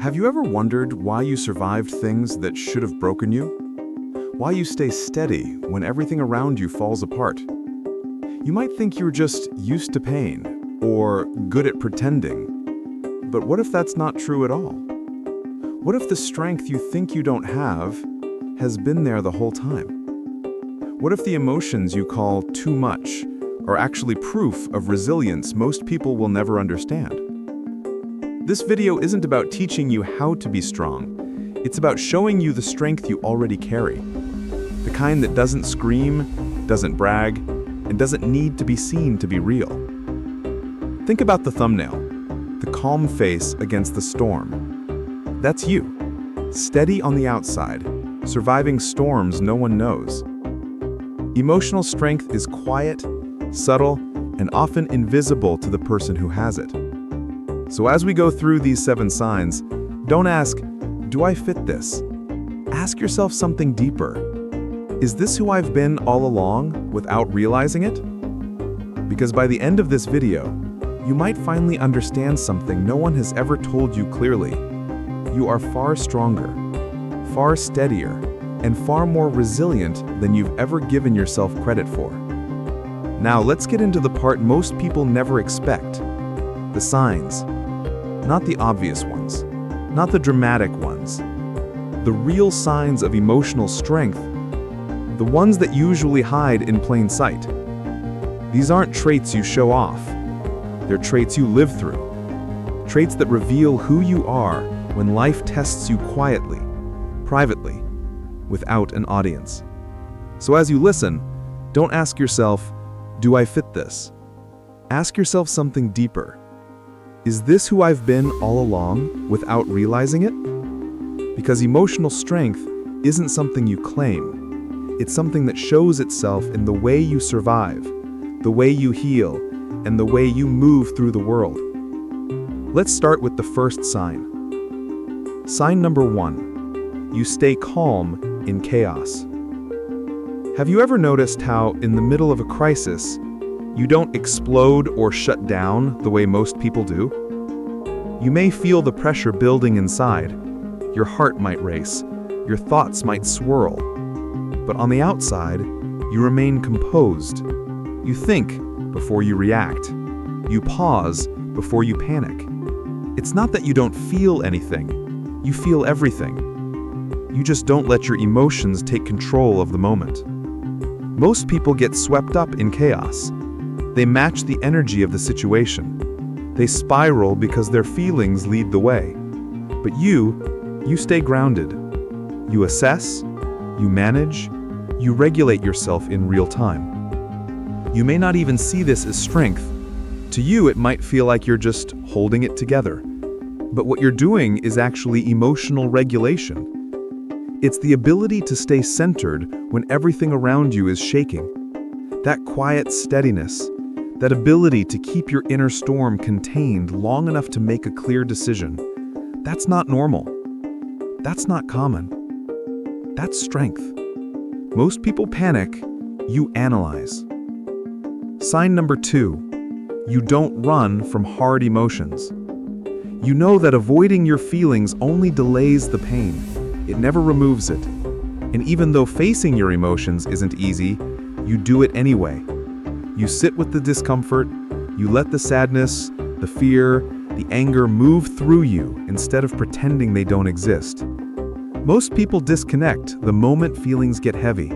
Have you ever wondered why you survived things that should have broken you? Why you stay steady when everything around you falls apart? You might think you're just used to pain or good at pretending. But what if that's not true at all? What if the strength you think you don't have has been there the whole time? What if the emotions you call too much are actually proof of resilience most people will never understand? This video isn't about teaching you how to be strong. It's about showing you the strength you already carry. The kind that doesn't scream, doesn't brag, and doesn't need to be seen to be real. Think about the thumbnail, the calm face against the storm. That's you, steady on the outside, surviving storms no one knows. Emotional strength is quiet, subtle, and often invisible to the person who has it. So as we go through these 7 signs, don't ask, do I fit this? Ask yourself something deeper. Is this who I've been all along without realizing it? Because by the end of this video, you might finally understand something no one has ever told you clearly. You are far stronger, far steadier, and far more resilient than you've ever given yourself credit for. Now let's get into the part most people never expect, the signs. Not the obvious ones, not the dramatic ones. The real signs of emotional strength, the ones that usually hide in plain sight. These aren't traits you show off. They're traits you live through. Traits that reveal who you are when life tests you quietly, privately, without an audience. So as you listen, don't ask yourself, do I fit this? Ask yourself something deeper. Is this who I've been all along without realizing it? Because emotional strength isn't something you claim. It's something that shows itself in the way you survive, the way you heal, and the way you move through the world. Let's start with the first sign. Sign number 1, you stay calm in chaos. Have you ever noticed how, in the middle of a crisis, you don't explode or shut down the way most people do? You may feel the pressure building inside. Your heart might race. Your thoughts might swirl. But on the outside, you remain composed. You think before you react. You pause before you panic. It's not that you don't feel anything. You feel everything. You just don't let your emotions take control of the moment. Most people get swept up in chaos. They match the energy of the situation. They spiral because their feelings lead the way. But you stay grounded. You assess, you manage, you regulate yourself in real time. You may not even see this as strength. To you, it might feel like you're just holding it together. But what you're doing is actually emotional regulation. It's the ability to stay centered when everything around you is shaking. That quiet steadiness, that ability to keep your inner storm contained long enough to make a clear decision, that's not normal. That's not common. That's strength. Most people panic, you analyze. Sign number 2, you don't run from hard emotions. You know that avoiding your feelings only delays the pain. It never removes it. And even though facing your emotions isn't easy, you do it anyway. You sit with the discomfort, you let the sadness, the fear, the anger move through you instead of pretending they don't exist. Most people disconnect the moment feelings get heavy.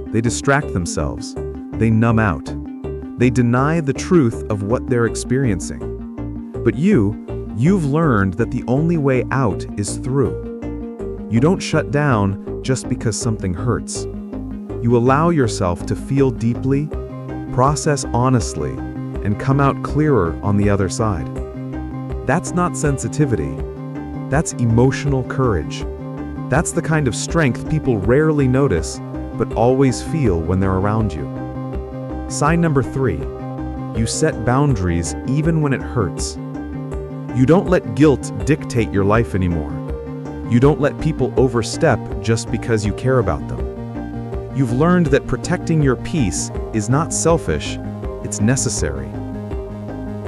They distract themselves. They numb out. They deny the truth of what they're experiencing. But you've learned that the only way out is through. You don't shut down just because something hurts. You allow yourself to feel deeply, process honestly, and come out clearer on the other side. That's not sensitivity. That's emotional courage. That's the kind of strength people rarely notice, but always feel when they're around you. Sign number 3, you set boundaries even when it hurts. You don't let guilt dictate your life anymore. You don't let people overstep just because you care about them. You've learned that protecting your peace is not selfish, it's necessary.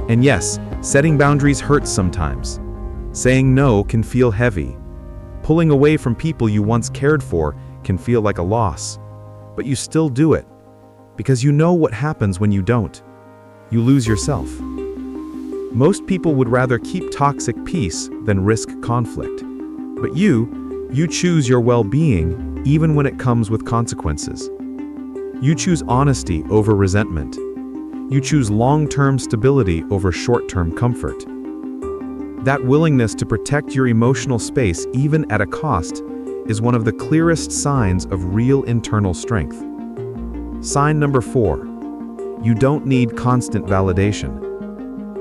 And yes, setting boundaries hurts sometimes. Saying no can feel heavy. Pulling away from people you once cared for can feel like a loss. But you still do it, because you know what happens when you don't. You lose yourself. Most people would rather keep toxic peace than risk conflict. But you choose your well-being even when it comes with consequences. You choose honesty over resentment. You choose long-term stability over short-term comfort. That willingness to protect your emotional space, even at a cost, is one of the clearest signs of real internal strength. Sign number 4. You don't need constant validation.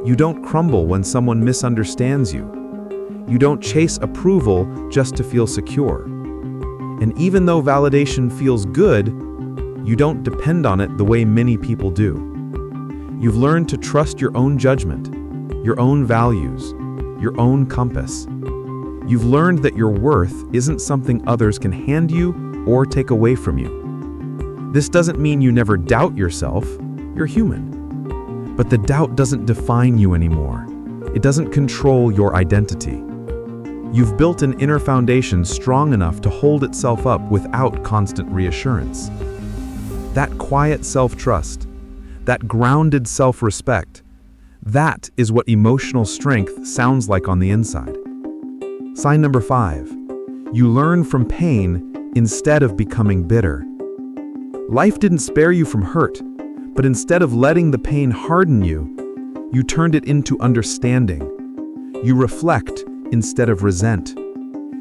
You don't crumble when someone misunderstands you. You don't chase approval just to feel secure. And even though validation feels good, you don't depend on it the way many people do. You've learned to trust your own judgment, your own values, your own compass. You've learned that your worth isn't something others can hand you or take away from you. This doesn't mean you never doubt yourself. You're human. But the doubt doesn't define you anymore. It doesn't control your identity. You've built an inner foundation strong enough to hold itself up without constant reassurance. That quiet self-trust, that grounded self-respect, that is what emotional strength sounds like on the inside. Sign number 5. You learn from pain instead of becoming bitter. Life didn't spare you from hurt, but instead of letting the pain harden you, you turned it into understanding. You reflect instead of resent.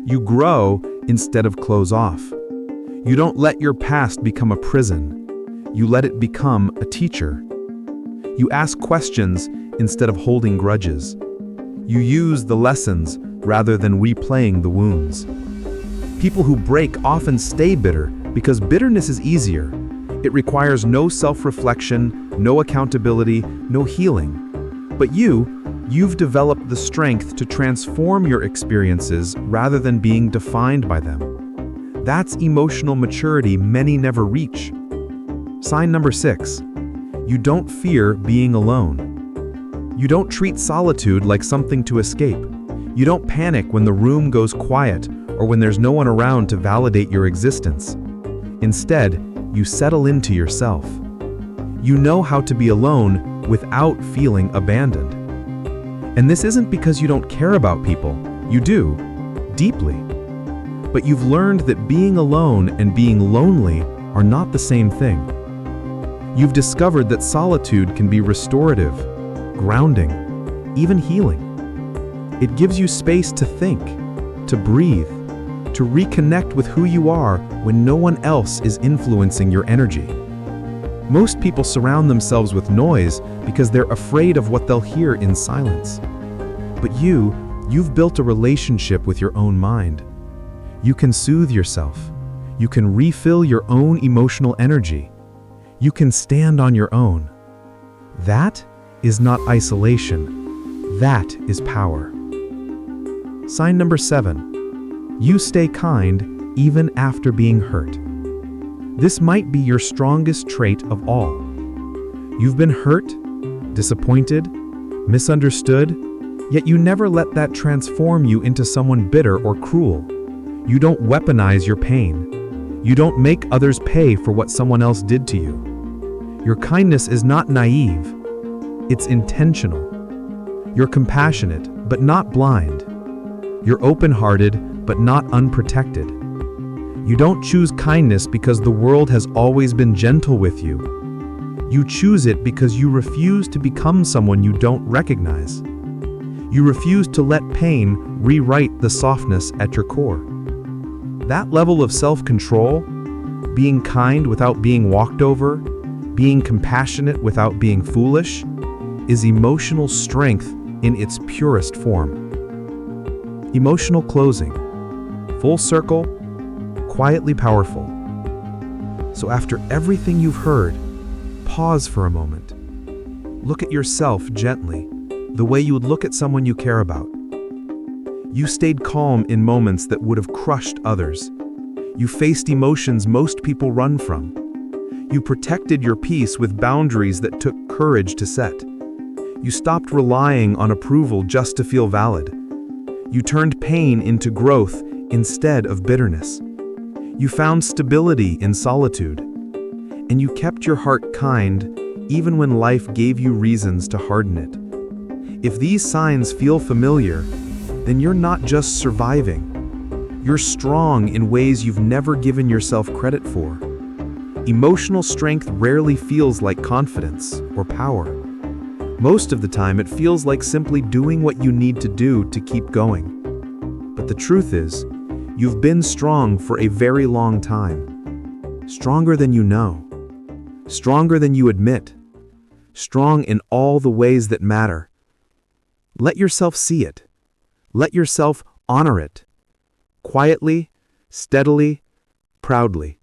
You grow instead of close off. You don't let your past become a prison. You let it become a teacher. You ask questions instead of holding grudges. You use the lessons rather than replaying the wounds. People who break often stay bitter because bitterness is easier. It requires no self-reflection, no accountability, no healing. But you've developed the strength to transform your experiences rather than being defined by them. That's emotional maturity many never reach. Sign number 6. You don't fear being alone. You don't treat solitude like something to escape. You don't panic when the room goes quiet or when there's no one around to validate your existence. Instead, you settle into yourself. You know how to be alone without feeling abandoned. And this isn't because you don't care about people. You do, deeply. But you've learned that being alone and being lonely are not the same thing. You've discovered that solitude can be restorative, grounding, even healing. It gives you space to think, to breathe, to reconnect with who you are when no one else is influencing your energy. Most people surround themselves with noise because they're afraid of what they'll hear in silence. But you've built a relationship with your own mind. You can soothe yourself. You can refill your own emotional energy. You can stand on your own. That is not isolation. That is power. Sign number 7. You stay kind even after being hurt. This might be your strongest trait of all. You've been hurt, disappointed, misunderstood, yet you never let that transform you into someone bitter or cruel. You don't weaponize your pain. You don't make others pay for what someone else did to you. Your kindness is not naive. It's intentional. You're compassionate, but not blind. You're open-hearted, but not unprotected. You don't choose kindness because the world has always been gentle with you. You choose it because you refuse to become someone you don't recognize. You refuse to let pain rewrite the softness at your core. That level of self-control, being kind without being walked over, being compassionate without being foolish, is emotional strength in its purest form. Emotional closing. Full circle, quietly powerful. So after everything you've heard, pause for a moment. Look at yourself gently, the way you would look at someone you care about. You stayed calm in moments that would have crushed others. You faced emotions most people run from. You protected your peace with boundaries that took courage to set. You stopped relying on approval just to feel valid. You turned pain into growth instead of bitterness. You found stability in solitude. And you kept your heart kind even when life gave you reasons to harden it. If these signs feel familiar, then you're not just surviving. You're strong in ways you've never given yourself credit for. Emotional strength rarely feels like confidence or power. Most of the time, it feels like simply doing what you need to do to keep going. But the truth is, you've been strong for a very long time. Stronger than you know. Stronger than you admit. Strong in all the ways that matter. Let yourself see it. Let yourself honor it. Quietly, steadily, proudly.